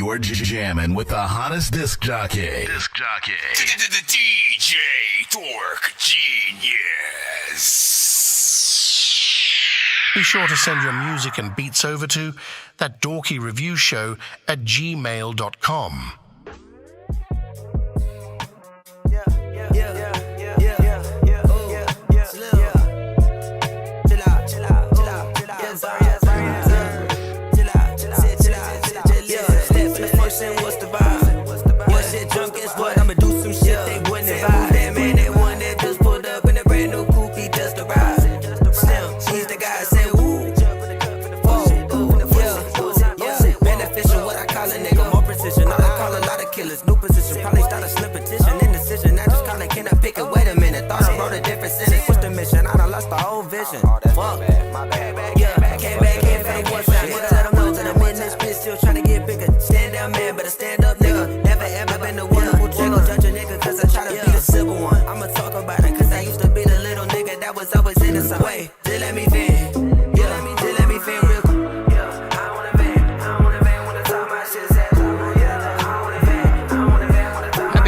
You're jamming with the hottest disc jockey. DJ Dork Genius. Be sure to send your music and beats over to ThatDorkyReviewShow@gmail.com.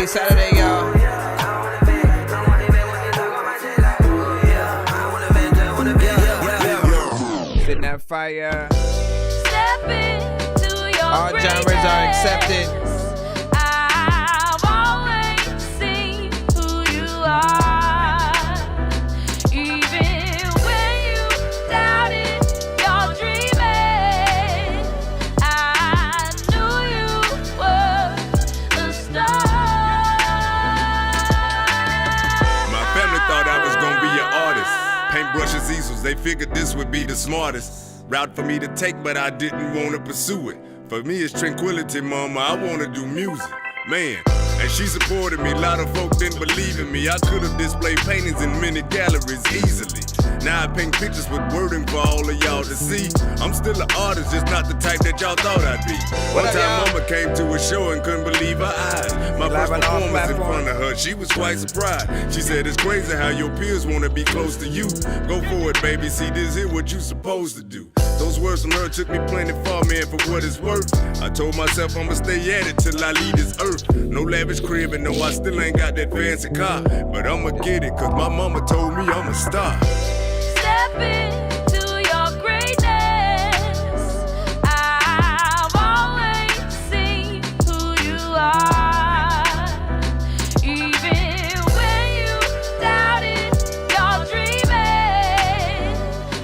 Saturday, y'all. Spitting that fire. All genres are accepted. I've always seen who you are, even when you doubted your dreaming. I knew you were a star. Thought I was gonna be an artist. Paintbrushes, easels, they figured this would be the smartest route for me to take, but I didn't want to pursue it. For me, it's tranquility, mama. I want to do music, man. And she supported me. A lot of folk didn't believe in me. I could have displayed paintings in many galleries easily. Now I paint pictures with wording for all of y'all to see. I'm still an artist, just not the type that y'all thought I'd be. One time mama came to a show and couldn't believe her eyes. My first performance in front of her, she was quite surprised. She said, it's crazy how your peers want to be close to you. Go for it, baby, see this here what you supposed to do. Those words from her took me plenty far, man, for what it's worth. I told myself I'ma stay at it till I leave this earth. No lavish crib and no, I still ain't got that fancy car. But I'ma get it, cause my mama told me I'm a star. Step into your greatness. I've always seen who you are, even when you doubted your dreaming.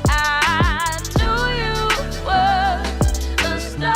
I knew you were a star.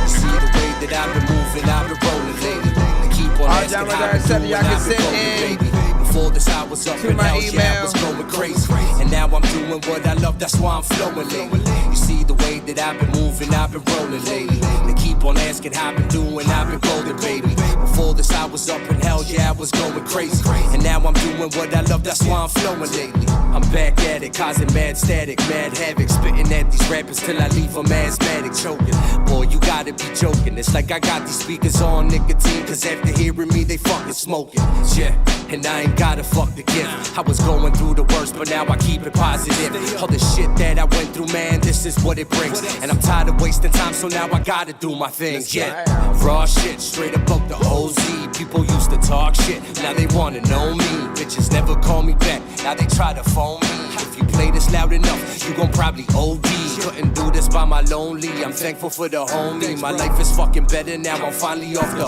See the way that I've been moving, I've been rolling lately. Keep on asking how I'm doing, I've been rolling, baby. Before this, I was up in hell, yeah, I was going crazy. And now I'm doing what I love, that's why I'm flowing lately. You see the way that I've been moving, I've been rolling lately. They keep on asking how I've been doing, I've been golden, baby. Before this, I was up in hell, yeah, I was going crazy. And now I'm doing what I love, that's why I'm flowing lately. I'm back at it, causing mad static, mad havoc. Spitting at these rappers till I leave them asthmatic, choking. Boy, you gotta be joking. It's like I got these speakers on nicotine, cause after hearing me, they fucking smoking. Yeah, and I ain't gotta fuck the gift. I was going through the worst, but now I keep it positive. All the shit that I went through, man, this is what it brings. And I'm tired of wasting time, so now I gotta do my thing. Yeah, raw shit, straight up the OZ. People used to talk shit, now they wanna know me. Bitches never call me back, now they try to phone me. If you play this loud enough, you gon' probably OD. Couldn't do this by my lonely, I'm thankful for the homie. My life is fucking better now, I'm finally off the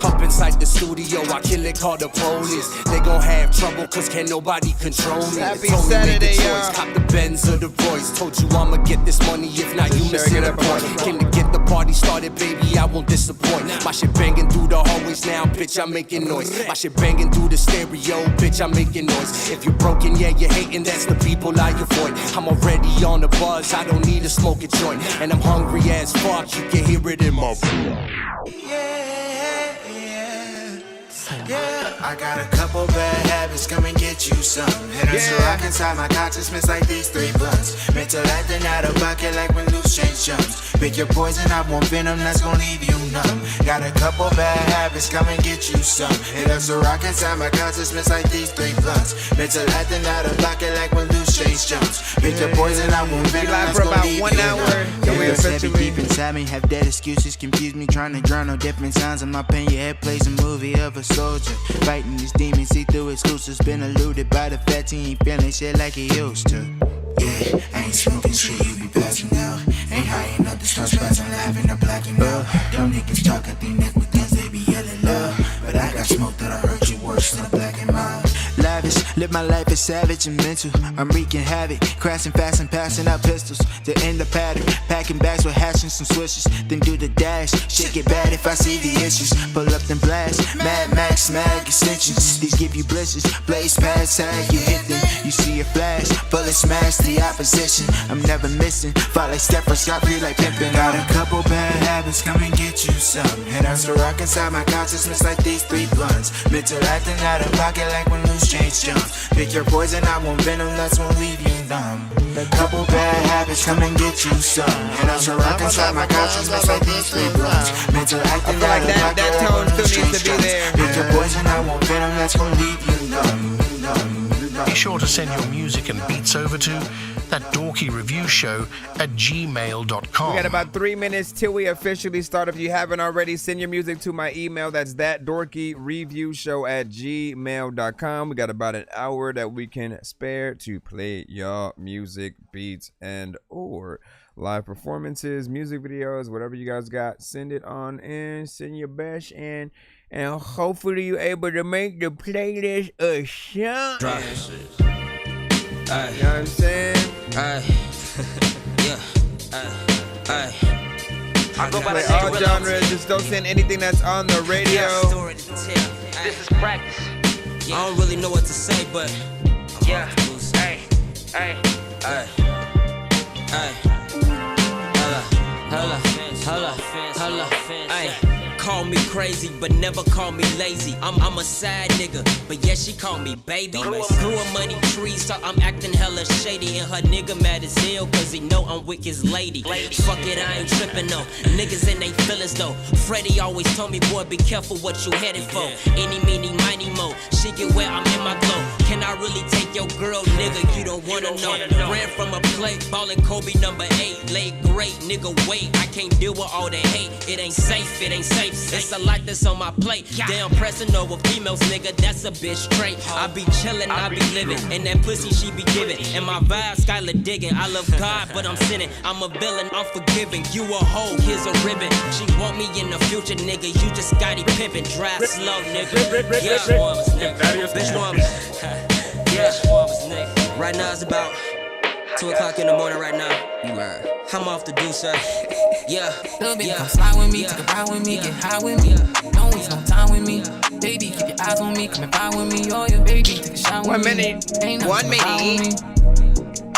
up inside the studio, I kill it, call the police. They gon' have trouble, cause can't nobody control me. Happy Saturday, y'all. Cop the Benz or the Royce. Told you I'ma get this money, if not you missing the point. Came to get the party started, baby, I won't disappoint. My shit banging through the hallways now, bitch, I'm making noise. My shit banging through the stereo, bitch, I'm making noise. If you're broken, yeah, you're hating, that's the people I avoid. I'm already on the buzz, I don't need a smoking joint. And I'm hungry as fuck, you can hear it in my voice. Yeah, Yeah, I got a couple bad habits, come and get you some. Hit us so I can tie my consciousness like these 3 blunts. Mental acting out of pocket like when loose change jumps. Pick your poison, I want venom that's gonna leave you numb. Got a couple bad habits, come and get you some. Hit us so I can tie my consciousness like these 3 blunts. Mental acting out of pocket like when loose change jumps. Pick your poison, I want venom that's gonna leave you numb. It's heavy deep inside me, have dead excuses, confuse me, trying to drown on different signs of my pain. Your head plays a movie of a soldier fighting these demons, see through exclusives. Been eluded by the fat team, feeling shit like he used to. Yeah, I ain't smoking shit, you be passing out. Ain't high enough to start spazzing, laughing or blacking out. Dumb niggas talk, I think neck with guns, they be yelling love. But I got smoke that'll hurt you worse than a black and mild. Lavish, live my life as savage and mental. I'm wreaking havoc, crashing fast and passing out pistols. To end the pattern, packing bags with hash and some swishes. Then do the dash, shit get bad if I see the issues. Pull up and blast, Mad Max, mag extensions. These give you blisters, blaze past tag, you hit them. You see a flash, bullet smash the opposition. I'm never missing, fall like steppers, got me like pimpin'. Got a couple bad habits, come and get you some. And I'm so rock inside my consciousness like these 3 blunts. Mental acting out of pocket like when loose change jumps. Pick your poison, I want venom, that's won't leave you numb. A couple bad habits, come and get you some. And I'm so rock inside my consciousness like these 3 blunts. Mental acting out of pocket that tone still needs to be there. Pick your poison, I want venom, that's gonna leave you numb. Be sure to send your music and beats over to ThatDorkyReviewShow at gmail.com. We got about 3 minutes till we officially start. If you haven't already, send your music to my email. That's ThatDorkyReviewShow at gmail.com. We got about an hour that we can spare to play your music, beats, and or live performances, music videos, whatever you guys got. Send it on in. Send your best and hopefully you're able to make the playlist a shot. Drop. You know what I'm saying? I go by Play the all genres, just don't send anything that's on the radio. This is practice. I don't really know what to say, but yeah. Hey. Holla. Call me crazy, but never call me lazy. I'm a side nigga, but yeah, she call me baby. Grew a money tree, so I'm acting hella shady. And her nigga mad as hell, cause he know I'm with his lady. Fuck it, I ain't trippin' though. Niggas in they feelings though. Freddie always told me, boy, be careful what you headed for. Any, meeny, miny, mo. She get where I'm in my glow. Can I really take your girl, nigga? You don't wanna know. Ran from a plate, ballin' Kobe number 8. Laid great, nigga, wait. I can't deal with all that hate. It ain't safe. It's a lot that's on my plate. Damn, pressing over females, nigga, that's a bitch trait. I be chillin', I be living, and that pussy she be giving. And my vibe, Skylar digging. I love God, but I'm sinning. I'm a villain, I'm forgiving. You a hoe, here's a ribbon. She want me in the future, nigga. You just got it pimpin'. Drive slow, nigga. Yeah, swarms, nigga. Bitch swarms. Yeah, swarms, nigga. Right now it's about 2 o'clock in the morning right now. I'm off the do, sir. Yeah. Little bit, come slide with me, take a ride with me, get high with me. Don't waste no time with me. Baby, keep your eyes on me, come and vibe with me. Oh, yeah, baby, take a shot with 1 me. minute. Ain't 1 minute.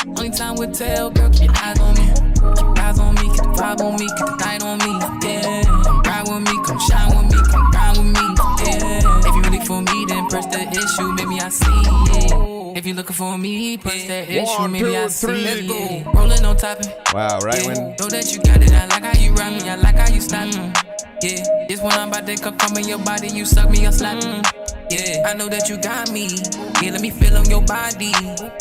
Only time will tell, girl, keep your eyes on me. Keep your eyes on me, keep the vibe on me, keep the night on me. Yeah. Come ride with me, come shine with me, come grind with me. Yeah. If you really for me, then press the issue, maybe I see it. If you looking for me, press that issue, maybe I see it. Rolling on topping. Wow, right when Know that you got it, I like how you ride me, I like how you stop me. Yeah, this one I'm about to come in your body, you suck me or slap me. Yeah, I know that you got me. Yeah, let me feel on your body.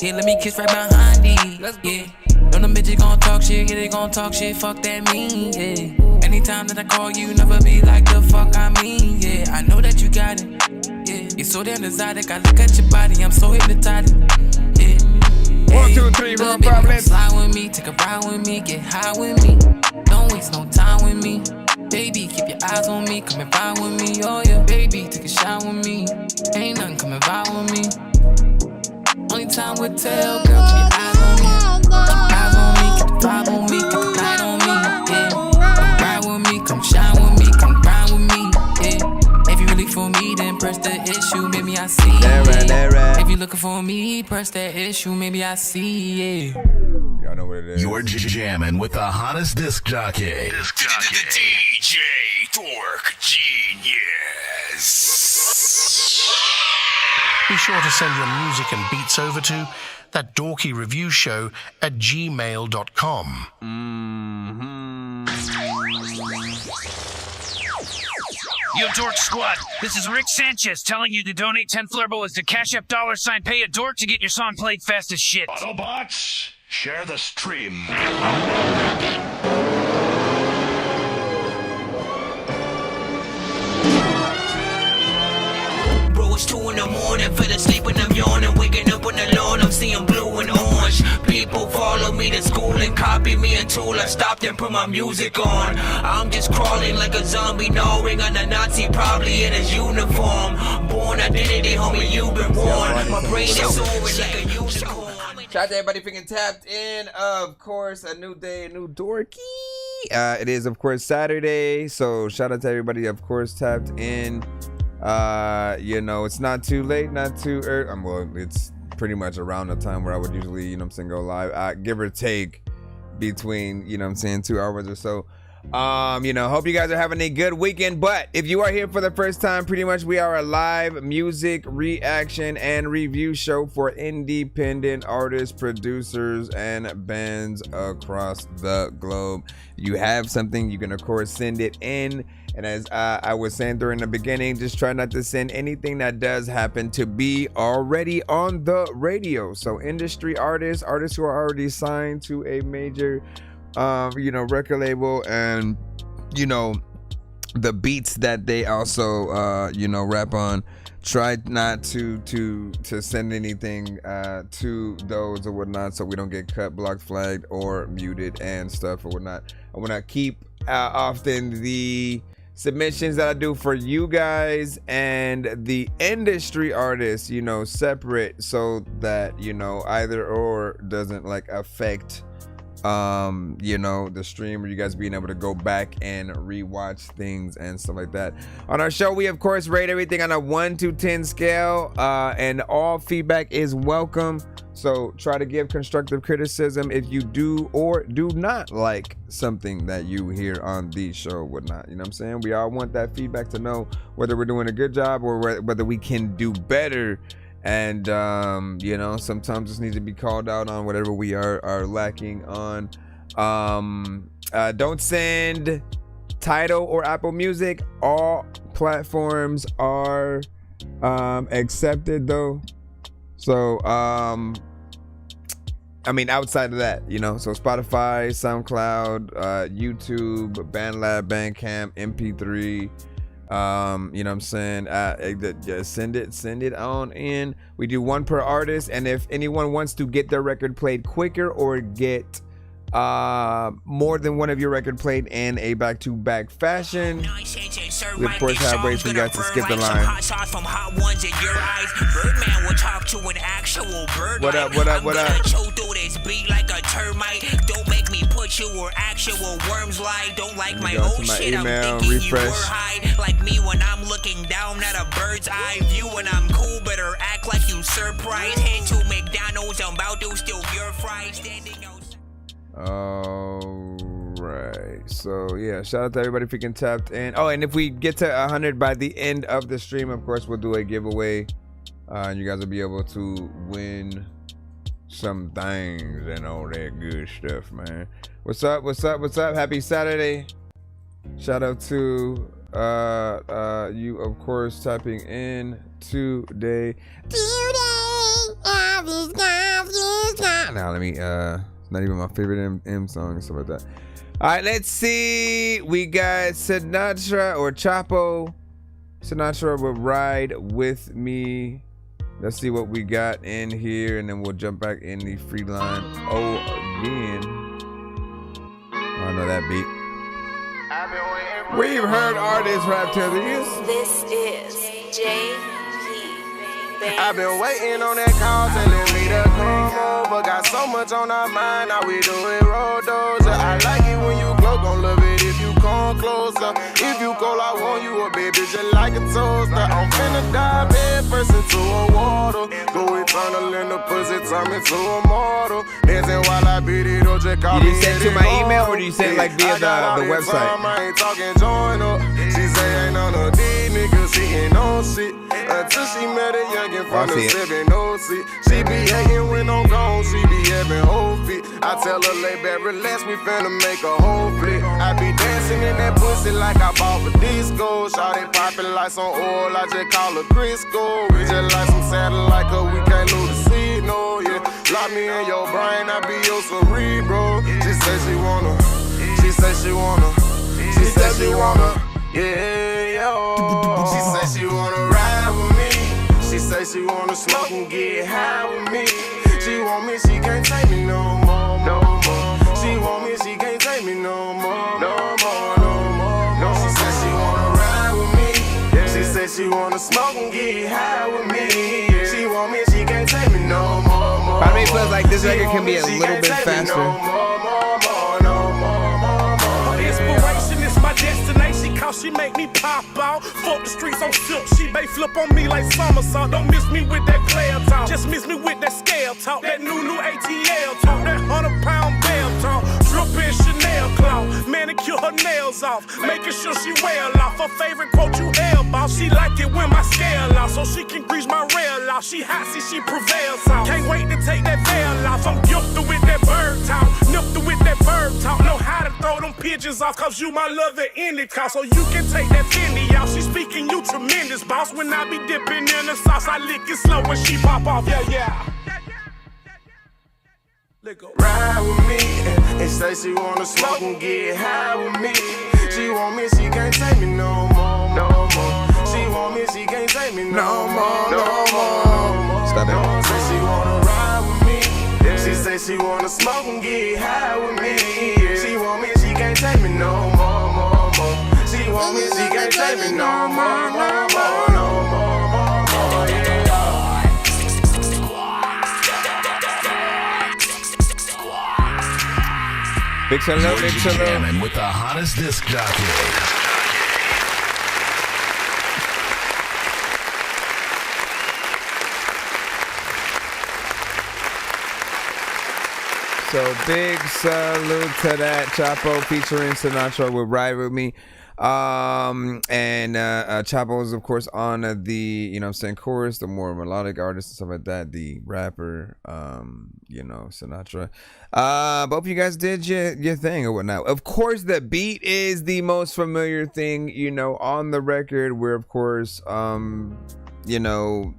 Yeah, let me kiss right behind it. Yeah, know them bitches gon' talk shit, yeah, they gon' talk shit, fuck that mean, yeah. Anytime that I call you, never be like the fuck I mean, yeah. I know that you got it. Yeah, you're so damn exotic, I look at your body, I'm so hypnotized. Yeah. 1, 2, 3, Little room baby, come problems. slide with me, take a ride with me, get high with me. Don't waste no time with me. Baby, keep your eyes on me, come and vibe with me. Oh yeah, baby, take a shot with me. Ain't nothing, come and vibe with me. Only time will tell, girl, keep your eyes on me. Keep your eyes on me, keep the vibe on me, keep the night on me. Yeah, come ride with me, come shine with me, come grind with me. Yeah, if you really for me, then press the issue, maybe I see it. That right. If you looking for me, press that issue, maybe I see it. Y'all know what it is. You're jamming with the hottest disc jockey. DJ Dork Genius. Be sure to send your music and beats over to ThatDorkyReviewShow at gmail.com. Yo, Dork Squad, this is Rick Sanchez telling you to donate 10 flurbolas to Cash App $ pay a dork to get your song played fast as shit. Autobots, share the stream. Bro, it's 2 in the morning, fell asleep when I'm yawning, waking up on the lawn, I'm seeing blue and orange. People follow me to school and copy me until I stopped and put my music on. I'm just crawling like a zombie, gnawing on a Nazi, probably in his uniform. Born identity, homie, you've been warned. My brain is soaring like a unicorn. Shout out to everybody freaking tapped in. Of course, a new day, a new Dorky. It is, of course, Saturday. So shout out to everybody, of course, tapped in. You know, it's not too late, not too early. Well, it's pretty much around the time where I would usually, you know what I'm saying, go live. Give or take between, you know what I'm saying, 2 hours or so. You know, hope you guys are having a good weekend. But if you are here for the first time, pretty much we are a live music reaction and review show for independent artists, producers, and bands across the globe. You have something, you can of course send it in. And as I was saying during the beginning, just try not to send anything that does happen to be already on the radio. So industry artists who are already signed to a major you know, record label, and you know, the beats that they also you know, rap on, try not to send anything to those or whatnot, so we don't get cut, blocked, flagged, or muted and stuff or whatnot. I want to keep often the submissions that I do for you guys and the industry artists, you know, separate, so that, you know, either or doesn't like affect you know, the stream, or you guys being able to go back and rewatch things and stuff like that. On our show, we of course rate everything on a 1 to 10 scale, and all feedback is welcome. So try to give constructive criticism if you do or do not like something that you hear on the show, whatnot. You know what I'm saying? We all want that feedback to know whether we're doing a good job or whether we can do better. And you know, sometimes just need to be called out on whatever we are lacking on. Don't send Tidal or Apple Music. All platforms are accepted though. So I mean, outside of that, you know, so Spotify, SoundCloud, YouTube, BandLab, Bandcamp, MP3. You know what I'm saying, send it on in. We do 1 per artist, and if anyone wants to get their record played quicker or get more than one of your record played in a back-to-back fashion, we of course have ways for you guys to skip the line. What up? Don't make me put you where actual worms lie. Don't like my old shit. I'm email, thinking refresh. you were high. Like me when I'm looking down at a bird's eye view. When I'm cool, better act like you surprised. Head to McDonald's, I'm about to steal your fries. Standing outside. Alright, so yeah, shout out to everybody freaking tapped in. Oh, and if we get to 100 by the end of the stream, of course we'll do a giveaway, and you guys will be able to win some things and all that good stuff, man. What's up? Happy Saturday. Shout out to you, of course, tapping in today. Now let me not even my favorite M song and stuff like that. All right, let's see. We got Sinatra or Chapo. Sinatra will ride with me. Let's see what we got in here, and then we'll jump back in the free line. Oh, again. I know that beat. We've heard artists rap to this. This is J.P. I've been waiting on that call, telling me to come over. Got so much on our mind, now we doing road dozer. I like it when you glow, gon' love it if you come closer. If you cold, I want you a baby just like a toaster. I'm finna dive head first into a water. Go eternal in the pussy, turn me to a mortal. Dancing while I beat it, don't just call me. Did you send to my email, or do you send like via the website? I ain't talking join up. She say ain't none of these niggas sitting on shit. till she met a youngin' from the 706. She be hating when I'm gone, she be having whole feet. I tell her lay back, relax, we finna make a whole flip. I be dancing in that pussy like I bought for disco. Shawty poppin' like some oil, I just call her Crisco. We just like some satellite, cause we can't lose the signal, yeah. Lock me in your brain, I be your cerebro. She say she wanna, she say she wanna, she say she wanna, yeah, yo. She say she wanna ride with me. She say she wanna smoke and get high with me. She want me, she can't take me no more, no more. She want me, she can't take me no more, no more, no more, no. She say she wanna ride with me. She say she wanna smoke and get high with me. She want me, she can't take me no more, more. Part of me feels like this record can be a little bit faster. Inspiration is my destination, cause she make me pop out. Fuck the streets on silk, she may flip on me like somersault. Don't miss me with that player talk, just miss me with that scale talk. That new ATL talk, that 100-pound bell talk. Drippin' Chanel cloth, manicure her nails off, making sure she well off. Her favorite quote, you hell boss. She like it when my scale off, so she can grease my rail off. She hot, see she prevails off. Can't wait to take that veil off. I'm gifted with that bird talk, nifted with that bird talk. Know how to throw them pigeons off, cause you my love at any cost. So you can take that Fendi off. She speaking you tremendous, boss. When I be dipping in the sauce, I lick it slow when she pop off. Yeah, yeah. Ride with me, and say she wanna smoke and get high with me. She want me, she can't take me no more, no more. She want me, she can't take me no more, no more. Stop it. Say she wanna ride with me. She say she wanna smoke and get high with me. She want me, she can't take me no more, more, more. She want me, she can't take me no more, no more, no more, more, yeah. Big shout out, big shout out. Jamming with the hottest disc jockey. So big salute to that Chapo featuring Sinatra with Ride With Me. And Chapo is of course on the, you know what I'm saying, chorus, the more melodic artist and stuff like that, the rapper, you know, Sinatra. Both of you guys did your thing or whatnot. Of course the beat is the most familiar thing, you know, on the record, where of course you know,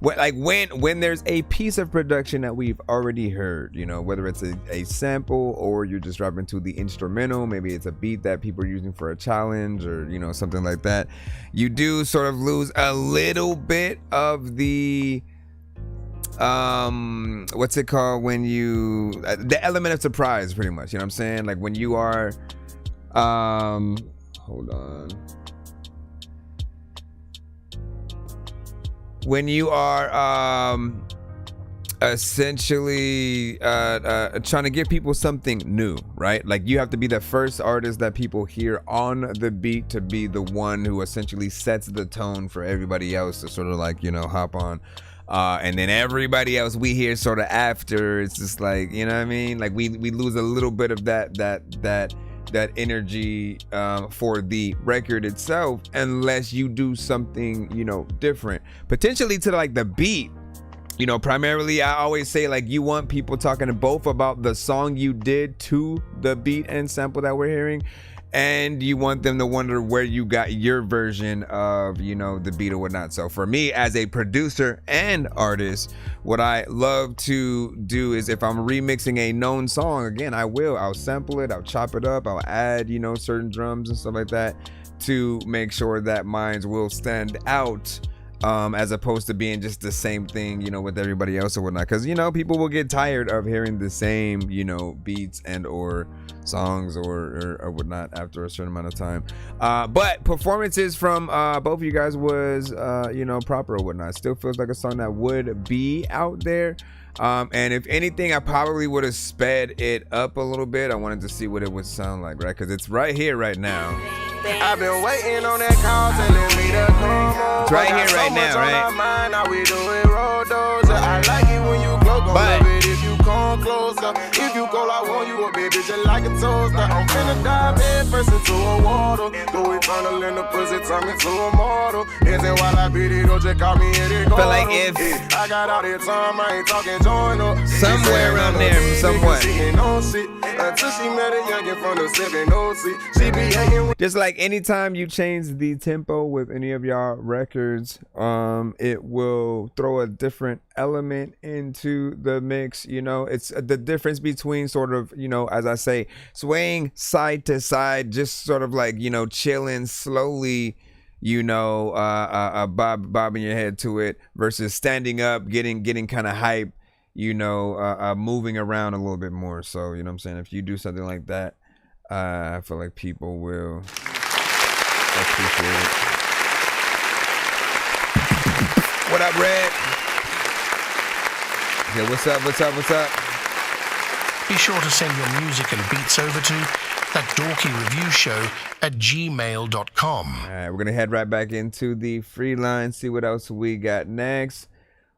like when there's a piece of production that we've already heard, you know, whether it's a sample or you're just dropping to the instrumental, maybe it's a beat that people are using for a challenge or, you know, something like that, you do sort of lose a little bit of the what's it called, when you the element of surprise, pretty much, you know what I'm saying? Like when you are hold on. When you are essentially trying to give people something new, right? Like you have to be the first artist that people hear on the beat to be the one who essentially sets the tone for everybody else to sort of like, you know, hop on. And then everybody else we hear sort of after, it's just like, you know what I mean? Like we lose a little bit of that energy for the record itself, unless you do something, you know, different, potentially to like the beat. You know, primarily I always say, like, you want people talking both about the song you did to the beat and sample that we're hearing, and you want them to wonder where you got your version of, you know, the beat or whatnot. So for me as a producer and artist, what I love to do is if I'm remixing a known song, again, I'll sample it, I'll chop it up, I'll add, you know, certain drums and stuff like that to make sure that mine will stand out, as opposed to being just the same thing, you know, with everybody else or whatnot. Because, you know, people will get tired of hearing the same, you know, beats and or songs or whatnot after a certain amount of time. But performances from both of you guys was, you know, proper or whatnot. Still feels like a song that would be out there. And if anything, I probably would have sped it up a little bit. I wanted to see what it would sound like, right? Because it's right here, right now. I've been waiting on that call, telling me to come over. It's right here, right now, right? Now we doing road doors. I like it when you glow, gon' love it if you come closer. If you go, I want you a baby just like a toaster. I'm finna dive in first into a water. Go with eternal and the pussy turn me to immortal. Dancing while I beat it, don't just call me in it. Feel like if I got all that time, I ain't talking join up. Somewhere around there, somewhat. Until she met a youngin' from the 706. She be hating. Just like anytime you change the tempo with any of y'all records, it will throw a different element into the mix. You know, it's the difference between sort of, you know, as I say, swaying side to side, just sort of like, you know, chilling slowly, you know, bobbing your head to it, versus standing up, getting kind of hype, you know, moving around a little bit more. So, you know what I'm saying? If you do something like that, I feel like people will appreciate it. What up, Red? Yeah, what's up? Be sure to send your music and beats over to ThatDorkyReviewShow@gmail.com. All right, we're going to head right back into the free line, see what else we got next.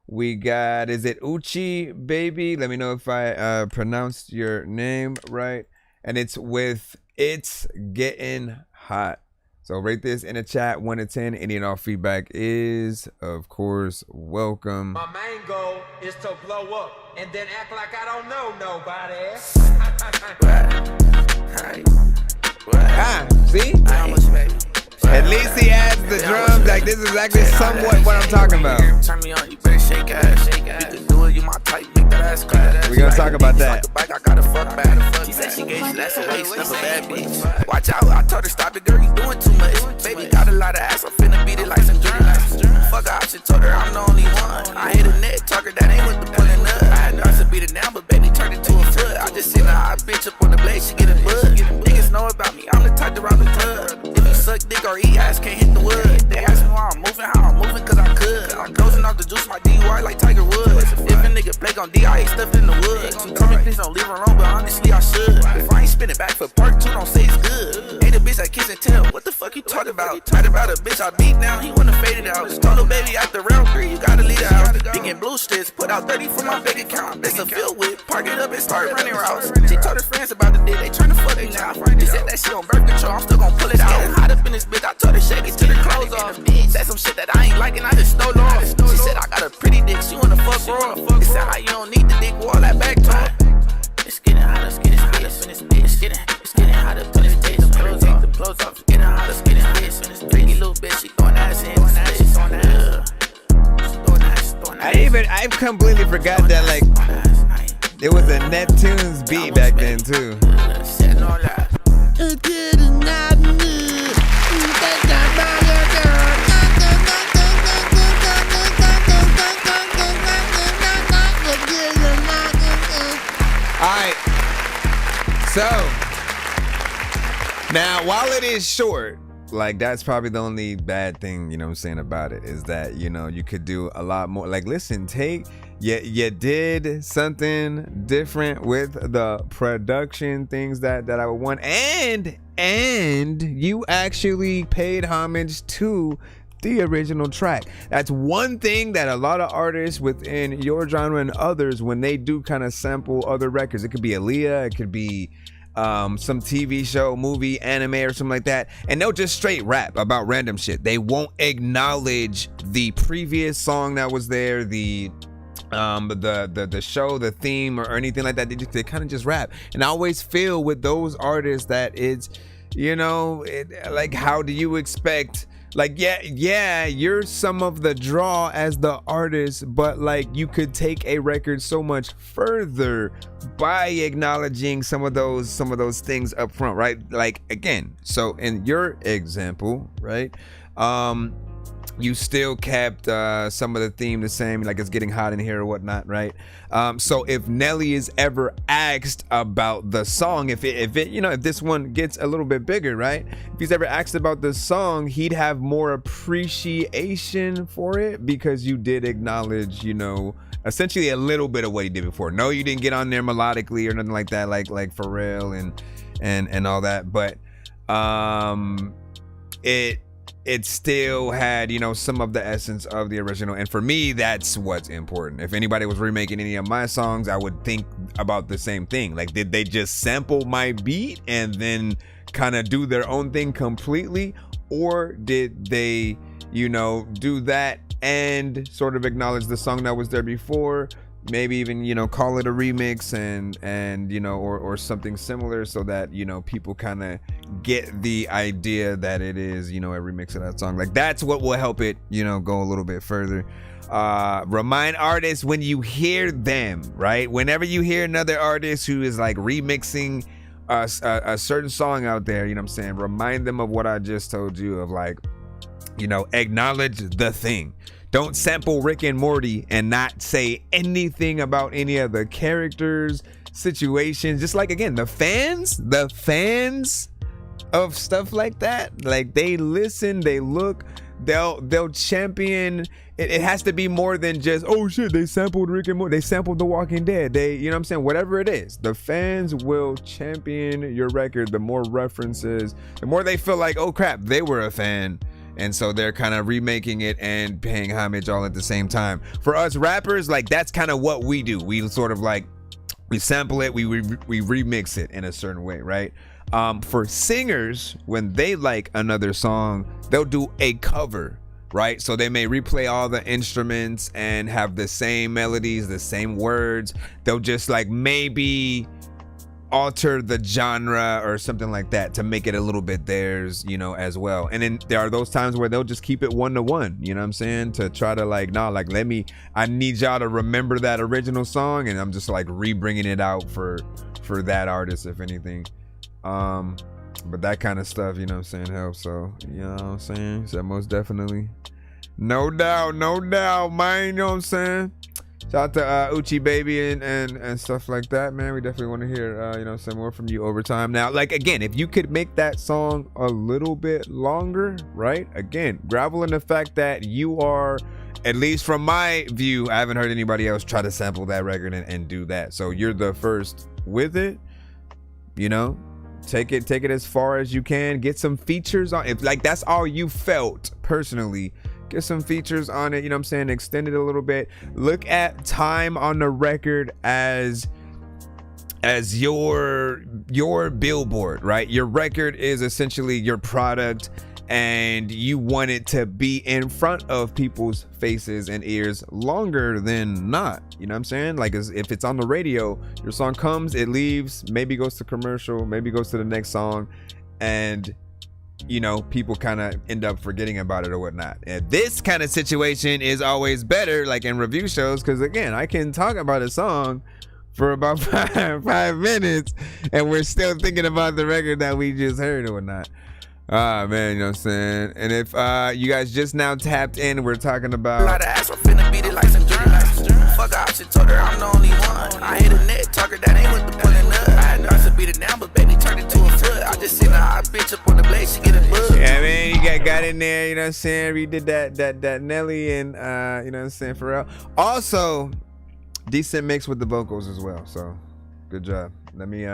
We got, is it Uchi Baby? Let me know if I pronounced your name right. And it's with It's Getting Hot. So rate this in the chat, 1 to 10. Any and all feedback is, of course, welcome. My main goal is to blow up and then act like I don't know nobody. See? At least he adds the drums. Like, this is actually somewhat what I'm talking about. Turn me on, you better shake ass. You can do it, you my type, make that ass clap. We're gonna talk about that. I gotta fuck back. She said she gave you that's a waste, never bad bitch. Watch out, I told her stop it, girl, you doing too much. Baby got a lot of ass, I'm finna beat it like some drums. Fuck her option, told her I'm the only one. I hit a net talker, that ain't with the pulling up. I had nerves to beat it down, but baby turned it to a foot. I just seen a hot bitch up on the blade, she get a bud. Niggas know about me, I'm the type to rob the club. If you suck dick or eat ass, can't hit the wood. They ask me why I'm moving, how I'm moving, cause I could. I'm dozing off the juice, my DUI like Tiger Woods. If a nigga play on D, I ain't stuffed in the wood. Tell me please don't leave her alone, but honestly I should. If I ain't spinning back for part 2, don't say it's good. Ain't a bitch that kiss and tell, what the fuck you talk about? Tight about a bitch I beat down, he wanna fade it out. Told her baby after round 3, you gotta leave the house. Thinking blue strips, put out 30 for my bank account. It's a field with, park it up and start running routes. She told her friends about the day, they tryna fuck me now. They said that she on birth control, I'm still gon' pull it out. Getting hot up in this bitch, I told her shake it till the clothes off. Said some shit that I ain't liking, I just stole off. She said I got a pretty dick, she wanna fuck raw. It said how you don't need the dick, with all that back talk. It's getting hot, it's getting hot, it's getting hot up in this bitch. Take the clothes off, it's getting hot, it's getting hot. Pretty little bitch, she throwing ass in, she's throwing ass. I completely forgot that, like, it was a Neptune's beat back then too. Alright, so now while it is short, like, that's probably the only bad thing, you know what I'm saying, about it, is that, you know, you could do a lot more. Like, listen, you did something different with the production things that I would want, and you actually paid homage to the original track. That's one thing that a lot of artists within your genre and others, when they do kind of sample other records, it could be Aaliyah, it could be some TV show, movie, anime, or something like that, and they'll just straight rap about random shit. They won't acknowledge the previous song that was there, the show, the theme, or anything like that. They kind of just rap. And I always feel with those artists that it's, you know, like, how do you expect, like, yeah, you're some of the draw as the artist, but like, you could take a record so much further by acknowledging some of those things up front, right? Like, again, so in your example, right, you still kept some of the theme the same, like it's getting hot in here or whatnot, right? So if Nelly is ever asked about the song, if it you know, if this one gets a little bit bigger, right? If he's ever asked about the song, he'd have more appreciation for it, because you did acknowledge, you know, essentially a little bit of what he did before. No, you didn't get on there melodically or nothing like that, like Pharrell and all that, but it still had, you know, some of the essence of the original. And for me, that's what's important. If anybody was remaking any of my songs, I would think about the same thing. Like, did they just sample my beat and then kind of do their own thing completely? or did they, you know, do that and sort of acknowledge the song that was there before, maybe even, you know, call it a remix and you know, or something similar, so that, you know, people kind of get the idea that it is, you know, a remix of that song. Like, that's what will help it, you know, go a little bit further. Remind artists when you hear them, right? Whenever you hear another artist who is like remixing a certain song out there, you know what I'm saying, remind them of what I just told you, of like, you know, acknowledge the thing. Don't sample Rick and Morty and not say anything about any of the characters, situations. Just like, again, the fans of stuff like that, like, they listen, they look, they'll champion. It has to be more than just, oh shit, they sampled Rick and Morty, they sampled The Walking Dead, they, you know what I'm saying, whatever it is, the fans will champion your record. The more references, the more they feel like, oh crap, they were a fan, and so they're kind of remaking it and paying homage all at the same time. For us rappers, like, that's kind of what we do. We sort of like, we sample it, we remix it in a certain way, right? For singers, when they like another song, they'll do a cover, right? So they may replay all the instruments and have the same melodies, the same words. They'll just like maybe alter the genre or something like that to make it a little bit theirs, you know, as well. And then there are those times where they'll just keep it 1-to-1, you know what I'm saying, to try to like, nah, like, I need y'all to remember that original song, and I'm just like re-bringing it out for that artist, if anything. But that kind of stuff, you know what I'm saying, helps. So, you know what I'm saying, so most definitely, no doubt, man, you know what I'm saying. Shout out to Uchi Baby and stuff like that, man. We definitely want to hear, you know, some more from you over time. Now, like, again, if you could make that song a little bit longer, right? Again, gravel in the fact that you are, at least from my view, I haven't heard anybody else try to sample that record and do that. So you're the first with it, you know. Take it as far as you can. Get some features on. If like that's all you felt personally, get some features on it, you know what I'm saying, extend it a little bit. Look at time on the record as your billboard, right? Your record is essentially your product, and you want it to be in front of people's faces and ears longer than not, you know what I'm saying? Like, if it's on the radio, your song comes, it leaves, maybe goes to commercial, maybe goes to the next song, and you know, people kind of end up forgetting about it or whatnot. And this kind of situation is always better, like in review shows, because again, I can talk about a song for about five minutes and we're still thinking about the record that we just heard or whatnot. Man, you know what I'm saying? And if you guys just now tapped in, we're talking about a lot of ass, I'm finna beat it like some dreams. Fuck up, she told her I'm the only one. I hit a net talker that ain't with the pulling up. I had to beat it down, but baby turned it to a foot. I just seen a hot bitch up on the blade, she get a bug. Yeah, man, you got in there, you know what I'm saying? We did that Nelly and you know what I'm saying, Pharrell. Also, decent mix with the vocals as well. So good job. Let me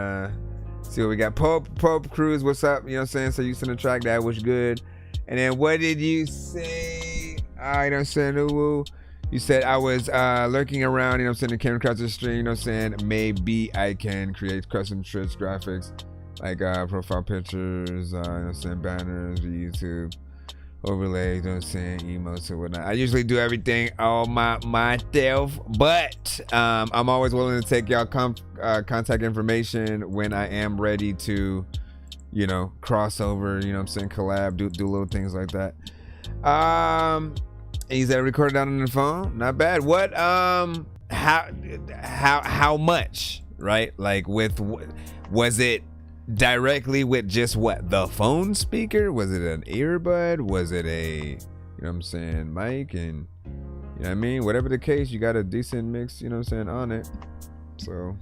see what we got. Pope Cruz, what's up? You know what I'm saying? So you sent a track that was good. And then what did you say? You know what I'm saying? Ooh, you said I was lurking around, you know what I'm saying, and came across the stream, you know what I'm saying? Maybe I can create custom shirts, graphics, like profile pictures, you know what I'm saying, banners, YouTube, overlays, you know what I'm saying, emotes and whatnot. I usually do everything all myself, but I'm always willing to take y'all contact information when I am ready to, you know, cross over, you know what I'm saying, collab, do little things like that. He's recorded down on the phone, not bad. What how much, right? Like, was it directly with just what, the phone speaker? Was it an earbud? Was it a, you know what I'm saying, mic? And you know what I mean, whatever the case, you got a decent mix, you know what I'm saying, on it. So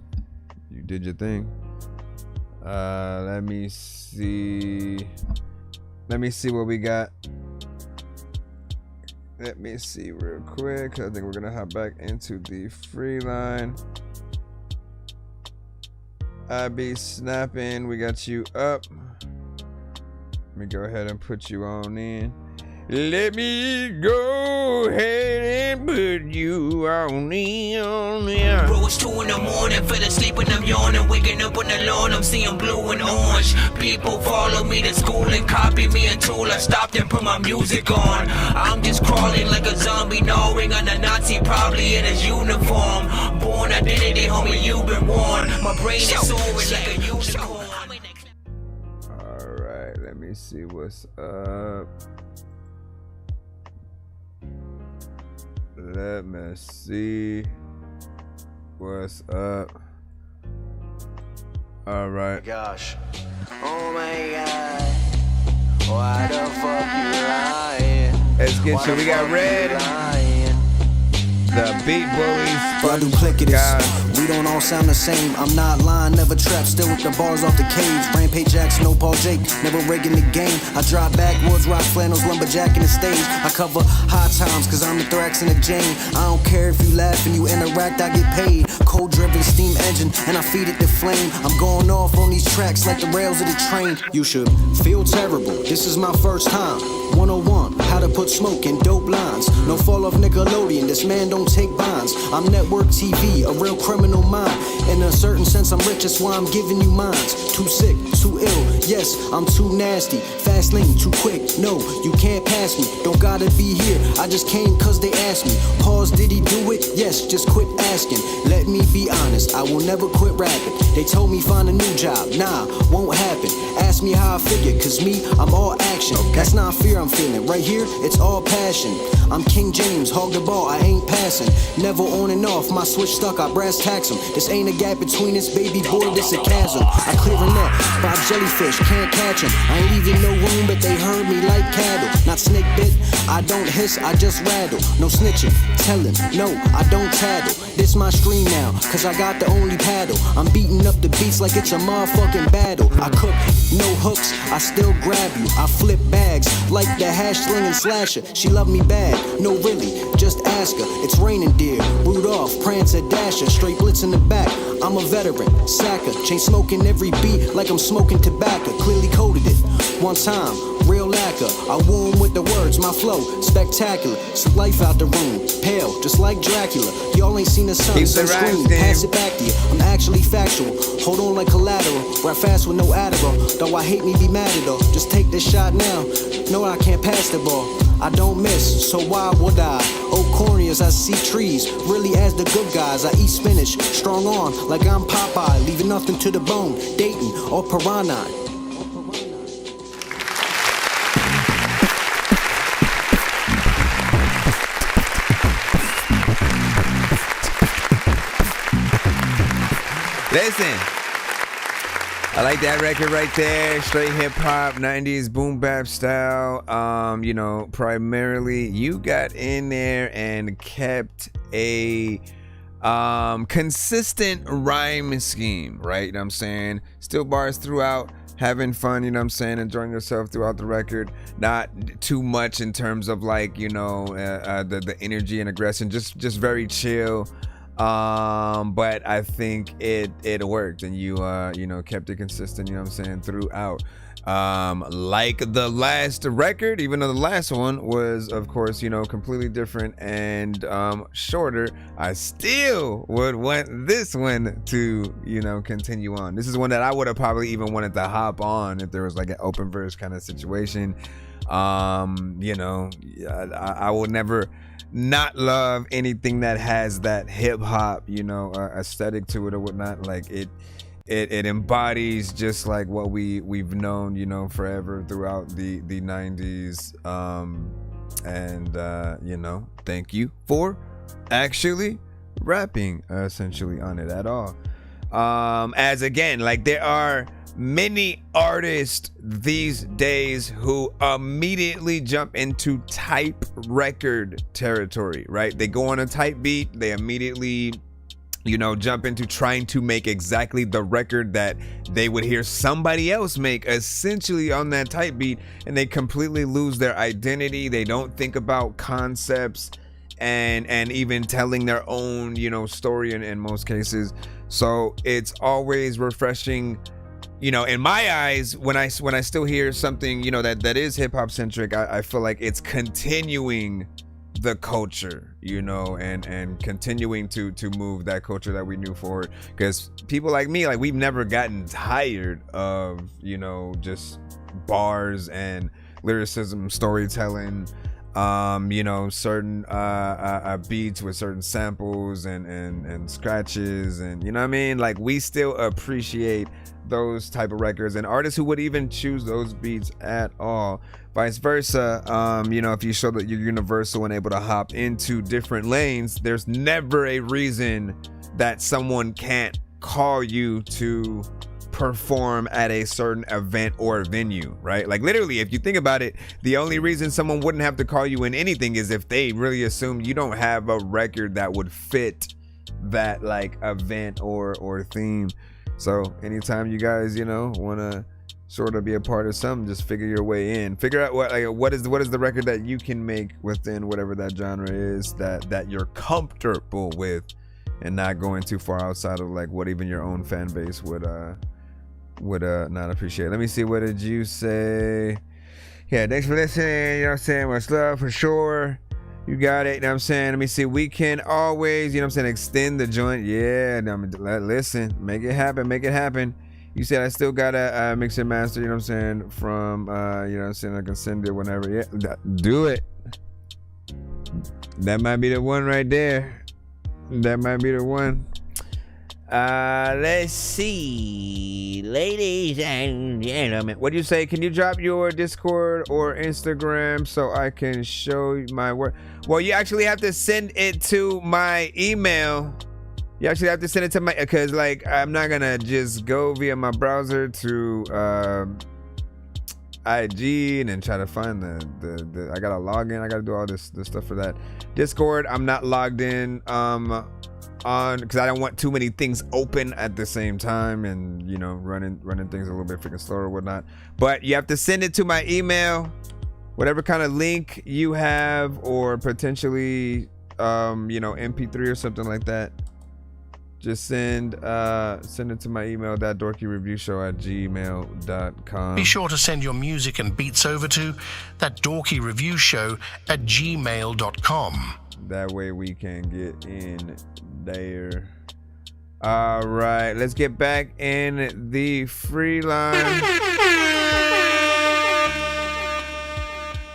you did your thing. Let me see what we got. Let me see real quick. I think we're gonna hop back into the free line. I be snapping. We got you up. Let me go ahead and put you on in. Let me go ahead and put you on the Bro, it's 2 in the morning, fell asleep and I'm yawning. Waking up on the lawn, I'm seeing blue and orange. People follow me to school and copy me until I stopped and put my music on. I'm just crawling like a zombie, gnawing on a Nazi, probably in his uniform. Born identity, homie, you've been warned. My brain is soaring like a unicorn. Alright, let me see what's up. Let me see what's up. Alright. Gosh. Oh my god. Why the fuck you lying? Let's get you. We got Red. The Beat Bullies. We don't all sound the same. I'm not lying, never trapped, still with the bars off the cage. Rampage Jackson, no Paul Jake, never rigging the game. I drop backwoods, rock flannels, lumberjack in the stage. I cover high times, cause I'm the Thrax and the Jane. I don't care if you laugh and you interact, I get paid. Cold driven steam engine, and I feed it the flame. I'm going off on these tracks like the rails of the train. You should feel terrible, this is my first time. 101, how to put smoke in dope lines. No fall off Nickelodeon, this man don't take bonds. I'm network TV, a real criminal mind. In a certain sense, I'm rich, that's why I'm giving you minds. Too sick, too ill, yes, I'm too nasty. Fast lane, too quick, no, you can't pass me. Don't gotta be here, I just came cause they asked me. Pause, did he do it? Yes, just quit asking. Let me be honest, I will never quit rapping. They told me find a new job, nah, won't happen. Ask me how I figure, cause me, I'm all action. That's not fear I'm feeling, right here, it's all passion. I'm King James, hog the ball, I ain't passing. Never on and off, my switch stuck, I brass tax him. This ain't a gap between this baby boy, this a chasm. I clear a net, 5 jellyfish, can't catch him. I ain't leaving no room, but they heard me like cattle. Not snake bit, I don't hiss, I just rattle. No snitching, tellin', no, I don't tattle. This my stream now, cause I got the only paddle. I'm beating up the beats like it's a motherfucking battle. I cook, no hooks, I still grab you. I flip bags, like the hash slinging slasher. She love me bad, no really, just ask her. It's raining deer, Rudolph, Prancer, Dasher, straight blitz in the back. I'm a veteran, sacker, chain smoking every beat like I'm smoking tobacco. Clearly coded it, one time, real lacquer. I woo 'em with the words, my flow, spectacular. Some life out the room, pale, just like Dracula. Y'all ain't seen the sun, so scream, pass it back to you. I'm actually factual, hold on like collateral. Rap fast with no Adderall, though I hate me be mad at all. Just take this shot now, no I can't pass the ball. I don't miss, so why would I? Oh, corny as I see trees, really as the good guys. I eat spinach, strong arm, like I'm Popeye, leaving nothing to the bone, Dayton or Piranha. Listen, I like that record right there. Straight hip hop, 90s boom bap style. You know, primarily you got in there and kept a consistent rhyme scheme, right? You know what I'm saying? Still bars throughout, having fun, you know what I'm saying? Enjoying yourself throughout the record. Not too much in terms of like, you know, the energy and aggression. Just very chill. But I think it worked, and you know, kept it consistent, you know what I'm saying, throughout. Like the last record, even though the last one was, of course, you know, completely different and shorter, I still would want this one to, you know, continue on. This is one that I would have probably even wanted to hop on if there was like an open verse kind of situation. You know, I will never not love anything that has that hip hop, you know, aesthetic to it or whatnot. Like it embodies just like what we've known, you know, forever throughout the 90s. And you know, thank you for actually rapping essentially on it at all. As again, like there are many artists these days who immediately jump into type record territory, right? They go on a type beat, they immediately, you know, jump into trying to make exactly the record that they would hear somebody else make essentially on that type beat, and they completely lose their identity. They don't think about concepts and even telling their own, you know, story in most cases. So it's always refreshing you know, in my eyes, when I still hear something, you know, that is hip hop centric, I feel like it's continuing the culture, you know, and continuing to move that culture that we knew forward. Because people like me, like, we've never gotten tired of, you know, just bars and lyricism, storytelling, you know, certain beats with certain samples and scratches, and you know what I mean? Like, we still appreciate those type of records and artists who would even choose those beats at all. Vice versa, you know, if you show that you're universal and able to hop into different lanes, there's never a reason that someone can't call you to perform at a certain event or venue, right? Like, literally, if you think about it, the only reason someone wouldn't have to call you in anything is if they really assume you don't have a record that would fit that, like, event or theme. So anytime you guys, you know, want to sort of be a part of something, just figure your way in. Figure out what is the record that you can make within whatever that genre is that you're comfortable with, and not going too far outside of like what even your own fan base would not appreciate. Let me see, what did you say? Yeah, thanks for listening. You know what I'm saying? Much love for sure. You got it. You know what I'm saying? Let me see. We can always, you know what I'm saying, extend the joint. Yeah, listen, make it happen. Make it happen. You said I still got a mix and master, you know what I'm saying, from, you know what I'm saying, I can send it whenever. Yeah, do it. That might be the one right there. That might be the one. Let's see, ladies and gentlemen, what do you say? Can you drop your Discord or Instagram so I can show my work? Well, you actually have to send it to my email. You actually have to send it to my, because like, I'm not gonna just go via my browser to IG and then try to find the I gotta log in. I gotta do all this stuff for that. Discord, I'm not logged in on, because I don't want too many things open at the same time, and you know, running things a little bit freaking slow or whatnot. But you have to send it to my email, whatever kind of link you have, or potentially you know, MP3 or something like that. Just send it to my email, ThatDorkyReviewShow@gmail.com. Be sure to send your music and beats over to ThatDorkyReviewShow@gmail.com. That way we can get in there. All right, let's get back in the free line.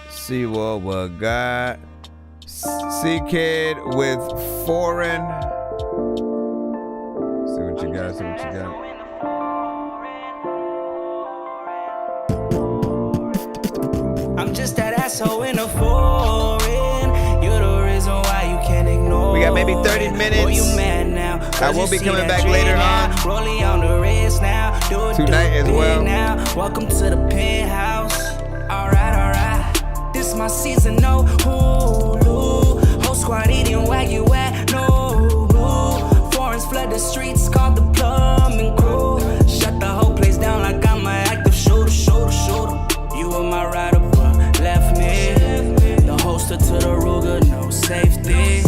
See what we got. C-Kid with Foreign. See what you got, I'm just that asshole in a foreign. You're the reason why you can't ignore. We got maybe 30 minutes. Oh, you mad now? I will be coming back later on tonight as well. Now. Welcome to the penthouse. Alright. This my season, no Hulu. Whole squad eating Wagyu at no blue. Foreigners flood the streets, called the plumbing crew. Shut the whole place down like I'm an active shooter. You were my rider, but left me. The holster to the Ruger, no safety.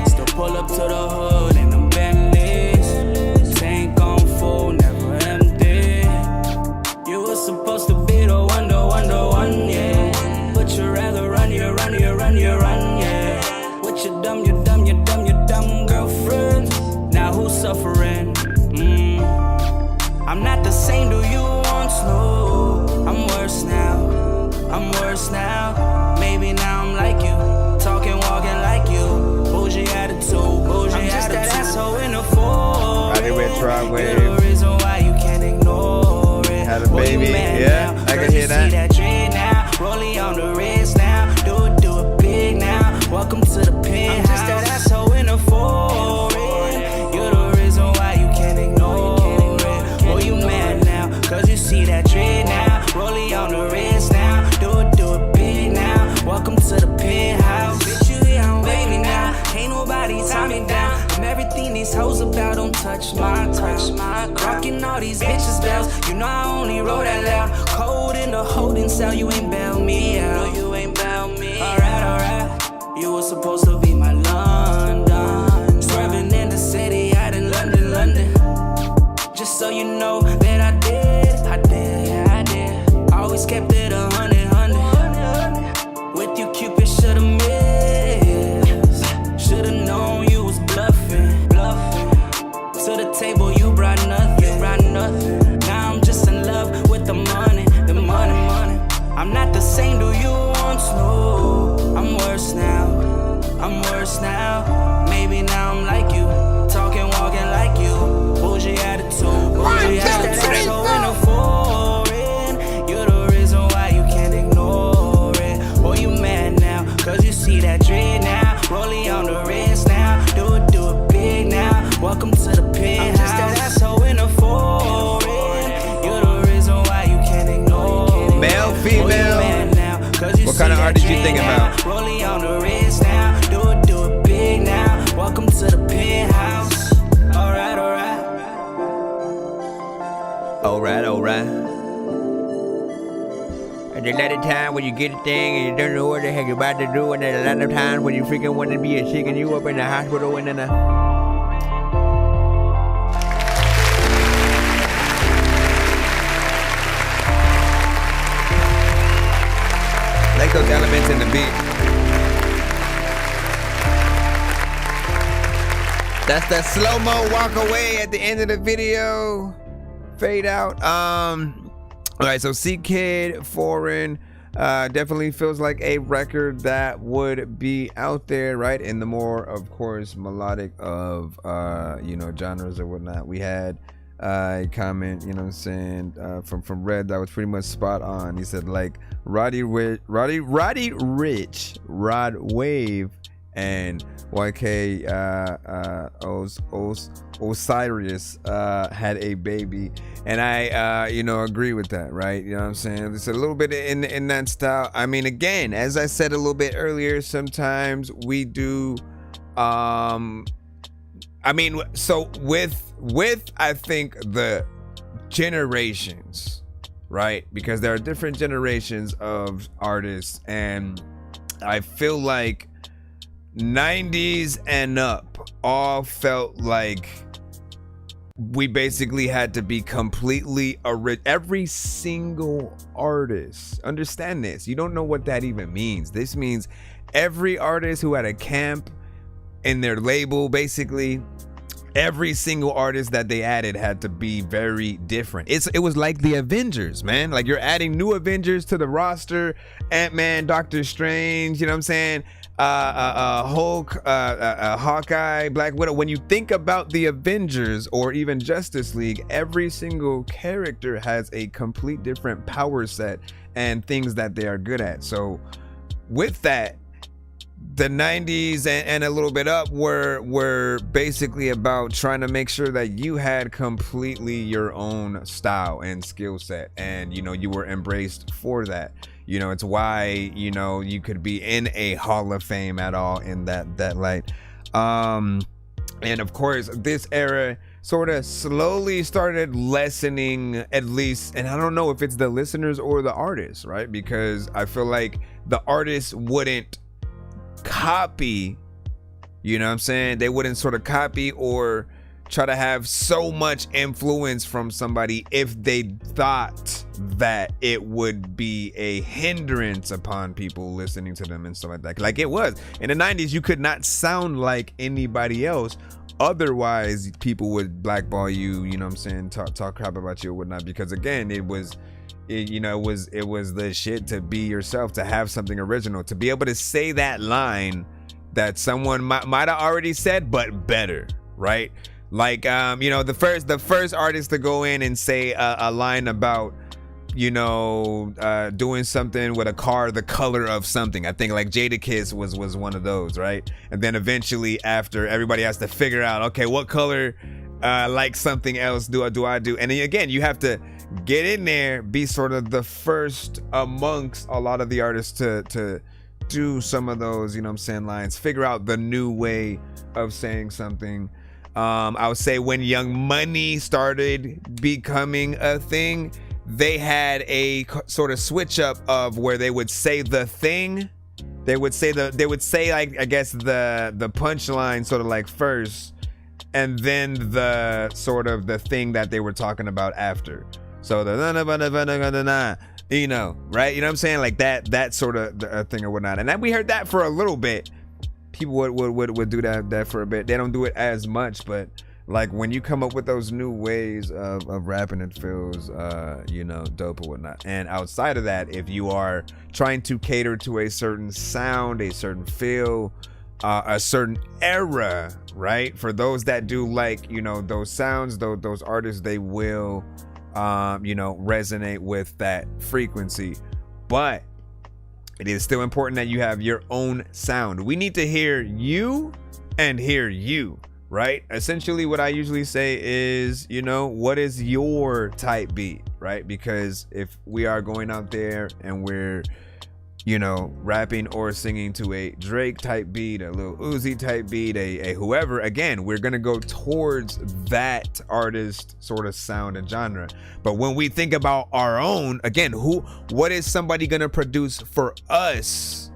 Still pull up to the hood in them Bentleys. Tank on full, never empty. You were supposed to be the one, yeah. But you rather run, yeah. What you dumb girlfriend. Now who's suffering? I'm not the same, do you once know? I'm worse now. Maybe now I'm like you, talking, walking like you. Bougie attitude. I'm just that asshole in the foreign. You're the reason why you can't ignore it. Had a baby, yeah, I can hear that. See that dread now, rolling on the wrist now. Do it big now. Welcome to the penthouse. I'm just that asshole in the foreign. You're the reason why you can't ignore it. Oh, you mad now, cause you see that dread now, rolling on the wrist now. Do it big now. Welcome to the penthouse. Bitch, you here, I'm baby now. Ain't nobody tie me down. I'm everything these hoes about. Don't touch my crown. Rocking all these bitches' bells. You know I only roll that loud. Cold in the holding cell. You ain't bail me out. No, you ain't bail me. Alright. You were supposed to be my London. Swerving in the city, out in London. Just so you know that I did the same do you once knew. I'm worse now, I'm worse now. Maybe now I'm like you, talking, walking like you. Bougie attitude, bougie attitude. So in a foreign, you're the reason why you can't ignore it. Boy, you mad now, cause you see that dread now. Rollie on the wrist now, do it big now. Welcome to the penthouse. I'm just that asshole in a foreign. You're the reason why you can't ignore it. Male, female. What kind of art did you think about? Rollie on the wrist now, do it big now. Welcome to the penthouse. Alright. And there's a lot of time when you get a thing and you don't know what the heck you're about to do, and there's a lot of times when you freaking want to be shaking you up in the hospital and then like those elements in the beat. That's that slow-mo walk away at the end of the video. Fade out. All right, so C-Kid, Foreign, definitely feels like a record that would be out there, right? In the more, of course, melodic of, genres or whatnot. We had a comment, you know what I'm saying, from Red that was pretty much spot on. He said, like, Roddy Rich, Rod Wave, and YK Osiris had a baby, and I agree with that, right? You know what I'm saying? It's a little bit in that style. I mean, again, as I said a little bit earlier, sometimes we do so with I think the generations, right? Because there are different generations of artists, and I feel like 90s and up all felt like we basically had to be completely every single artist. Understand this. You don't know what that even means. This means every artist who had a camp in their label, basically every single artist that they added had to be very different. It was like the Avengers, man. Like, you're adding new Avengers to the roster. Ant-Man, Doctor Strange, you know what I'm saying? Hulk, Hawkeye, Black Widow. When you think about the Avengers or even Justice League, every single character has a complete different power set and things that they are good at. So with that, the 90s and a little bit up were basically about trying to make sure that you had completely your own style and skill set, and you were embraced for that. It's why you could be in a Hall of Fame at all in that light. And of course, this era sort of slowly started lessening, at least, and I don't know if it's the listeners or the artists, right? Because I feel like the artists wouldn't copy, you know what I'm saying? They wouldn't sort of copy or try to have so much influence from somebody if they thought that it would be a hindrance upon people listening to them and stuff like that. Like it was in the 90s, you could not sound like anybody else, otherwise people would blackball you, you know what I'm saying, talk crap about you or whatnot, because again, it was the shit to be yourself, to have something original, to be able to say that line that someone might have already said but better, right? Like the first artist to go in and say a line about doing something with a car the color of something. I think like Jadakiss was one of those, right? And then eventually, after, everybody has to figure out, okay, what color like something else do I do? And then again, you have to get in there, be sort of the first amongst a lot of the artists to do some of those, you know what I'm saying, lines, figure out the new way of saying something. I would say when Young Money started becoming a thing, they had a sort of switch up of where they would say the thing. They would say like, I guess the punchline sort of like first, and then the sort of the thing that they were talking about after. So the right? You know what I'm saying? Like that sort of thing or whatnot. And then we heard that for a little bit. People would do that for a bit. They don't do it as much, but like when you come up with those new ways of rapping, it feels dope or whatnot. And outside of that, if you are trying to cater to a certain sound, a certain feel, a certain era, right? For those that do like, those sounds, those artists, they will resonate with that frequency. But it is still important that you have your own sound. We need to hear you and hear you, right? Essentially what I usually say is, what is your type beat, right? Because if we are going out there and we're rapping or singing to a Drake type beat, a Lil Uzi type beat, a whoever, again, we're gonna go towards that artist sort of sound and genre. But when we think about our own, again, what is somebody gonna produce for us,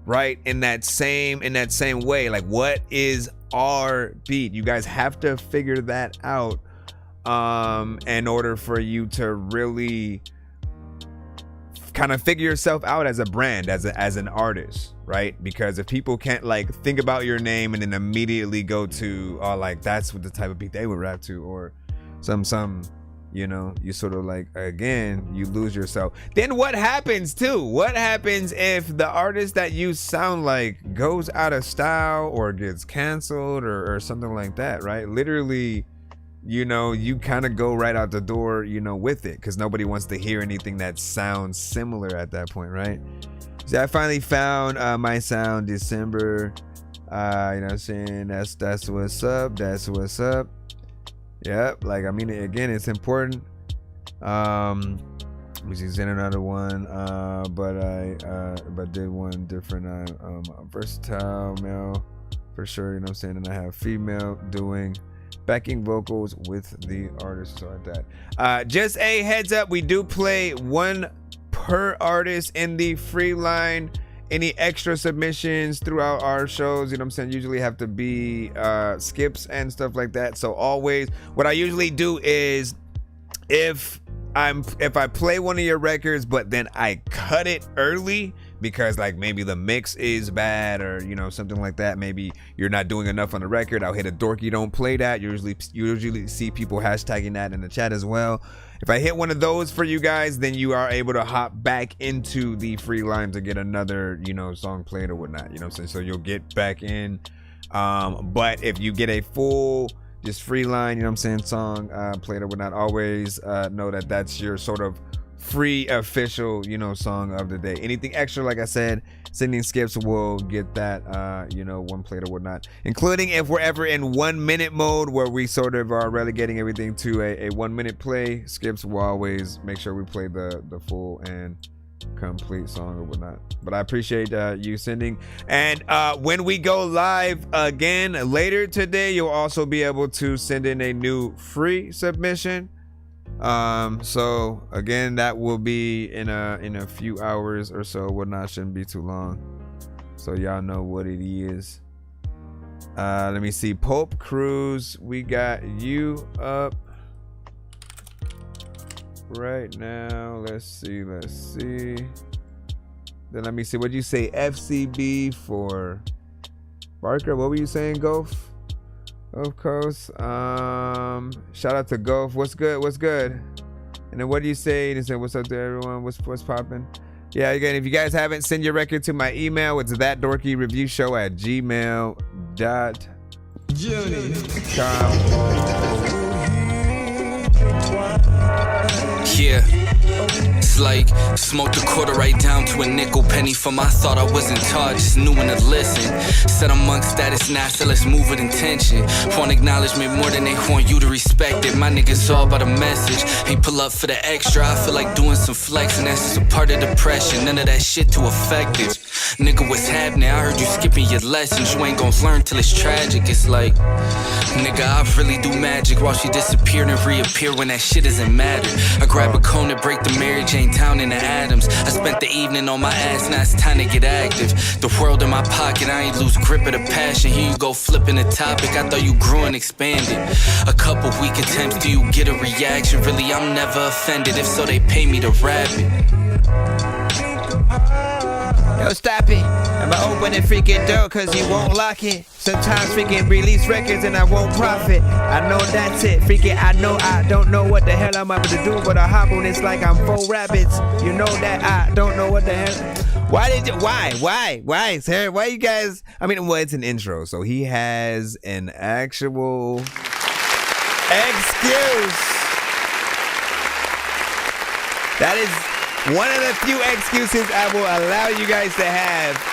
right? In that same way, like what is our beat? You guys have to figure that out in order for you to really kind of figure yourself out as a brand, as an artist, right? Because if people can't like think about your name and then immediately go to like that's what the type of beat they would rap to, or some you sort of like, again, you lose yourself. Then what happens if the artist that you sound like goes out of style or gets canceled or something like that, right? Literally, you kind of go right out the door, with it, because nobody wants to hear anything that sounds similar at that point, right? So I finally found my sound December. You know what I'm saying? That's what's up. That's what's up. Yep. Like, I mean, again, it's important. We just did another one, but I did one different. I'm versatile male for sure. You know what I'm saying? And I have female doing backing vocals with the artist, so like that. Just a heads up, we do play one per artist in the free line. Any extra submissions throughout our shows, you know what I'm saying, usually have to be skips and stuff like that. So always, what I usually do is if I play one of your records but then I cut it early because like maybe the mix is bad or something like that, maybe you're not doing enough on the record, I'll hit a Dorky don't play that. You usually see people hashtagging that in the chat as well. If I hit one of those for you guys, then you are able to hop back into the free line to get another song played or whatnot, you know what I'm saying? So you'll get back in, but if you get a full just free line, you know what I'm saying, song played or whatnot, always know that that's your sort of free official song of the day. Anything extra, like I said, sending skips will get that one played or whatnot, including if we're ever in 1 minute mode where we sort of are relegating everything to a 1 minute play. Skips will always make sure we play the full and complete song or whatnot. But I appreciate you sending, and when we go live again later today, you'll also be able to send in a new free submission. So again, that will be in a few hours or so, whatnot, shouldn't be too long, so y'all know what it is. Let me see, Pope Cruz, we got you up right now. Let's see, then let me see, what'd you say, FCB for Barker? What were you saying, Golf? Of course. Shout out to Golf. What's good? And then what do you say? He said, what's up to everyone? What's popping? Yeah, again, if you guys haven't, send your record to my email. It's ThatDorkyReviewShow@gmail.com. Yeah, it's like smoked a quarter right down to a nickel penny for my thought. I wasn't taught, just knew when to listen. Said amongst status now, so let's move with intention. Want acknowledgement more than they want you to respect it. My niggas all about a message, ain't pull up for the extra. I feel like doing some flexing, that's just a part of depression. None of that shit too effective. Nigga, what's happening? I heard you skipping your lessons. You ain't gon' learn till it's tragic. It's like, nigga, I really do magic. While she disappeared and reappear when that shit doesn't matter. I grab a cone to break the Mary Jane town into atoms. I spent the evening on my ass, now it's time to get active. The world in my pocket, I ain't lose grip of the passion. Here you go flipping the topic, I thought you grew and expanded. A couple weak attempts, do you get a reaction? Really, I'm never offended, if so they pay me to rap it. Yo, stop it. Am I when it freaking dope, cause you won't lock it. Sometimes freaking release records and I won't profit. I know that's it, freaking I know I don't know what the hell I'm about to do, but I hop on it's like I'm 4 rabbits. You know that I don't know what the hell. Why, sir? Why you guys? I mean, well, it's an intro, so he has an actual excuse. That is one of the few excuses I will allow you guys to have.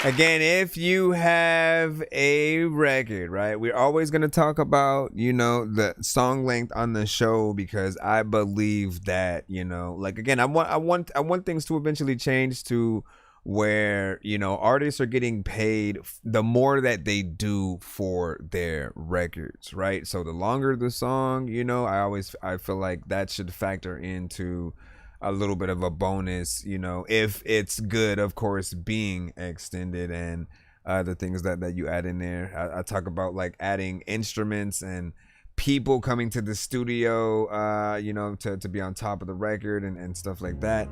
Again, if you have a record, right, we're always going to talk about, you know, the song length on the show, because I believe that, you know, like, again, I want things to eventually change to where, you know, artists are getting paid the more that they do for their records, right? So the longer the song, you know, I feel like that should factor into a little bit of a bonus, you know, if it's good, of course, being extended, and the things that you add in there. I talk about like adding instruments and people coming to the studio, you know, to be on top of the record and stuff like that.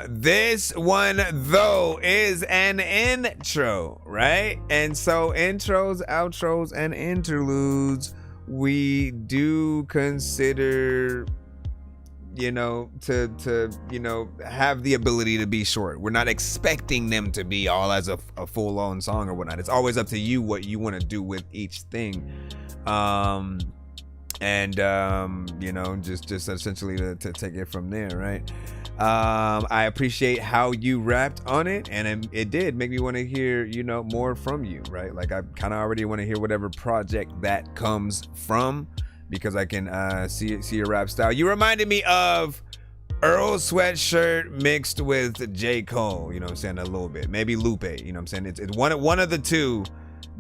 This one though is an intro, right? And so intros, outros, and interludes, we do consider, you know, to you know, have the ability to be short. We're not expecting them to be all as a full-on song or whatnot. It's always up to you what you want to do with each thing. You know, just essentially to take it from there, right? I appreciate how you rapped on it, and it did make me want to hear, you know, more from you, right? Like, I kind of already want to hear whatever project that comes from, because I can see your rap style. You reminded me of Earl Sweatshirt mixed with J. Cole, you know what I'm saying, a little bit. Maybe Lupe, you know what I'm saying? It's one of the two.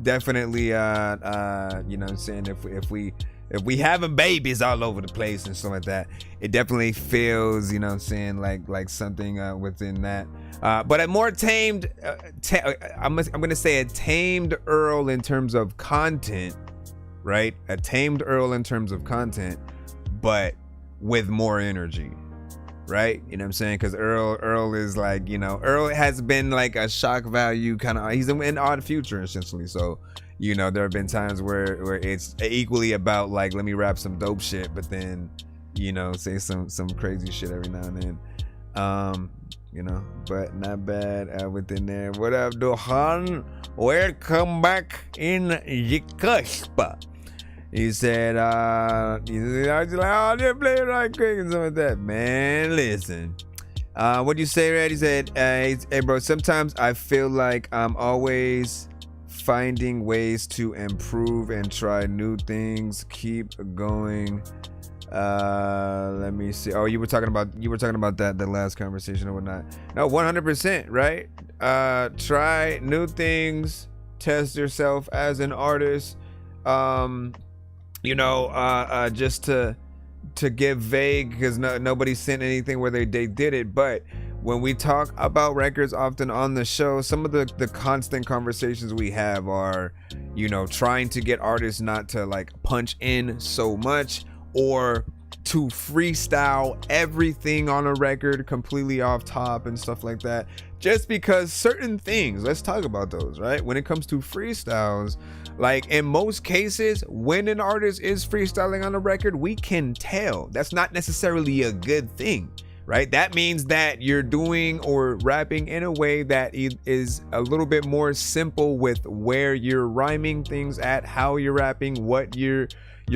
Definitely, you know what I'm saying, if we having babies all over the place and stuff like that, it definitely feels, you know what I'm saying, like something within that. But a more tamed, I'm gonna say a tamed Earl in terms of content, right? A tamed Earl in terms of content, but with more energy, right? You know what I'm saying? Because Earl is like, you know, Earl has been like a shock value kind of, he's in Odd Future essentially. So, you know, there have been times where it's equally about like, let me rap some dope shit, but then, you know, say some crazy shit every now and then. You know, but not bad within there. What up, Dohan? Welcome back in the cusp. He said, I was like, oh, just play it right quick and something like that. Man, listen. What do you say, Red? He said, hey, bro, sometimes I feel like I'm always finding ways to improve and try new things. Keep going. Let me see. Oh, you were talking about that the last conversation or whatnot. No, 100%, right? Try new things, test yourself as an artist. You know, just to give vague, because nobody sent anything where they did it, but when we talk about records often on the show, some of the constant conversations we have are, you know, trying to get artists not to like punch in so much, or to freestyle everything on a record completely off top and stuff like that, just because certain things, let's talk about those, right? When it comes to freestyles, like in most cases, when an artist is freestyling on a record, we can tell that's not necessarily a good thing, right? That means that you're doing or rapping in a way that is a little bit more simple with where you're rhyming things at, how you're rapping, what you're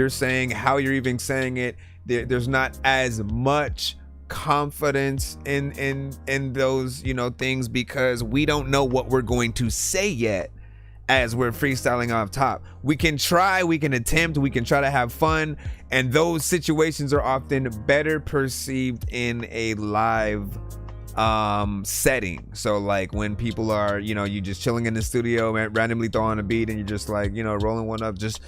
saying, how you're even saying it. There's not as much confidence in those, you know, things, because we don't know what we're going to say yet as we're freestyling off top. We can try, we can attempt, we can try to have fun, and those situations are often better perceived in a live setting. So like when people are, you know, you just chilling in the studio, randomly throwing a beat, and you're just like, you know, rolling one up, just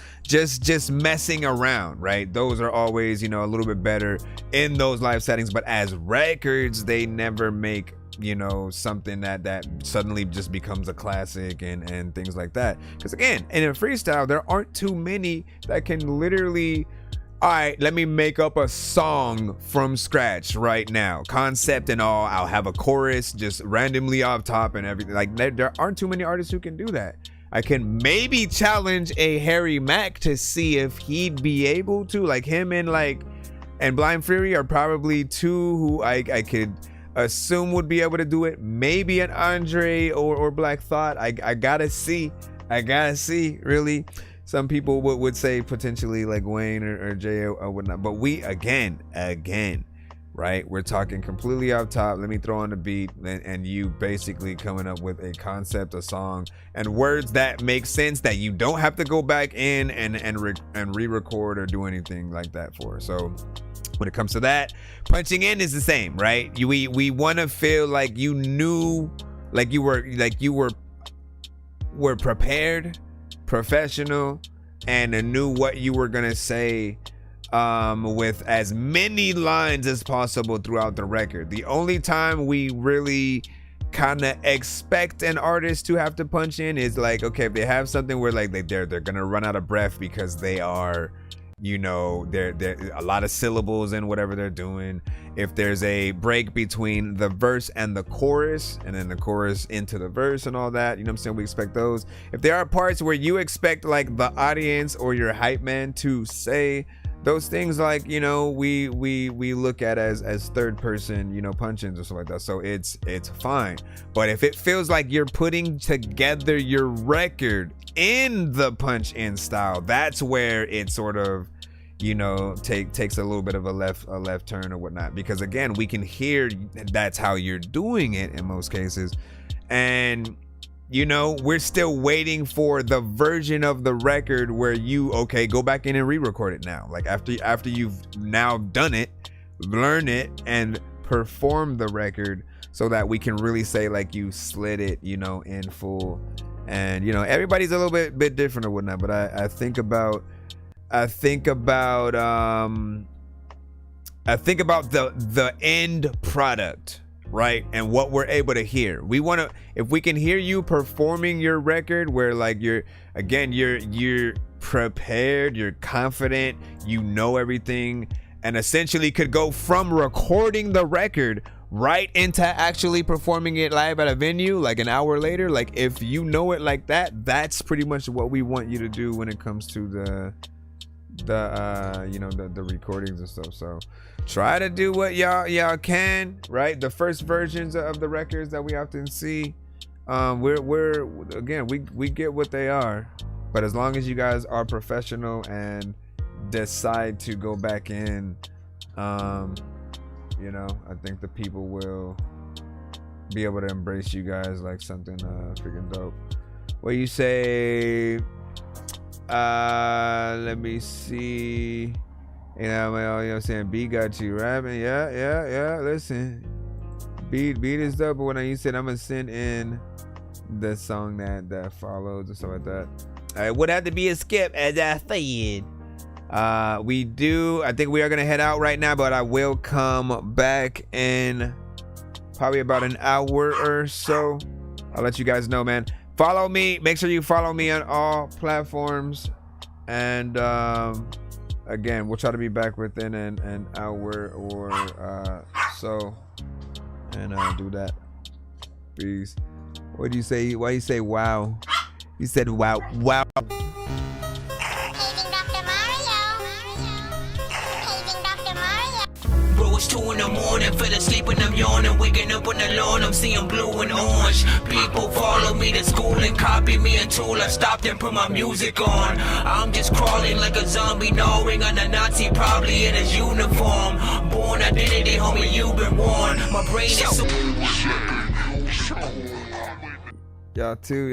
messing around, right? Those are always, you know, a little bit better in those live settings. But as records, they never make, you know, something that suddenly just becomes a classic and things like that. Because again, in a freestyle, there aren't too many that can literally all right, let me make up a song from scratch right now, concept and all. I'll have a chorus just randomly off top and everything. Like there aren't too many artists who can do that. I can maybe challenge a Harry Mack to see if he'd be able to. Like him and Blind Fury are probably two who I could assume would be able to do it. Maybe an Andre or Black Thought. I gotta see really. Some people would say potentially like Wayne or Jay or whatnot. But we again, right? We're talking completely off top. Let me throw on the beat and you basically coming up with a concept, a song, and words that make sense that you don't have to go back in and re-record or do anything like that for. So when it comes to that, punching in is the same, right? We want to feel like you knew, like you were prepared, professional, and knew what you were gonna say with as many lines as possible throughout the record. The only time we really kind of expect an artist to have to punch in is like, okay, if they have something where like they're gonna run out of breath because they are, you know, they're a lot of syllables in whatever they're doing. If there's a break between the verse and the chorus, and then the chorus into the verse and all that, you know what I'm saying? We expect those. If there are parts where you expect like the audience or your hype man to say those things, like, you know, we look at as third person, you know, punch-ins or stuff like that. So it's fine. But if it feels like you're putting together your record in the punch-in style, that's where it sort of, you know, takes a little bit of a left turn or whatnot. Because again, we can hear that's how you're doing it in most cases. And you know, we're still waiting for the version of the record where you, okay, go back in and re-record it now. Like after you've now done it, learn it, and perform the record so that we can really say like you slid it, you know, in full. And, you know, everybody's a little bit different or whatnot, but I think about the end product, right? And what we're able to hear. We want to, if we can hear you performing your record where like you're prepared, you're confident, you know everything, and essentially could go from recording the record right into actually performing it live at a venue like an hour later. Like if you know it like that, that's pretty much what we want you to do when it comes to the recordings and stuff. So try to do what y'all can, right? The first versions of the records that we often see, we get what they are, but as long as you guys are professional and decide to go back in, you know, I think the people will be able to embrace you guys like something freaking dope. What you say? Let me see. You know what I'm saying? B got you rapping. Yeah. Listen, beat is dope. But when you said I'm gonna send in the song that follows or stuff like that, it would have to be a skip, as I said. We do. I think we are gonna head out right now, but I will come back in probably about an hour or so. I'll let you guys know, man. Follow me. Make sure you follow me on all platforms. And again, we'll try to be back within an hour or so, and do that. Peace. What do you say? Why you say wow? You said wow. It's 2 in the morning, fell asleep and I'm yawning. Waking up on the lawn, I'm seeing blue and orange. People follow me to school and copy me until I stopped and put my music on. I'm just crawling like a zombie, gnawing on a Nazi, probably in his uniform. Born identity, homie, you've been warned. My brain is so... Y'all too.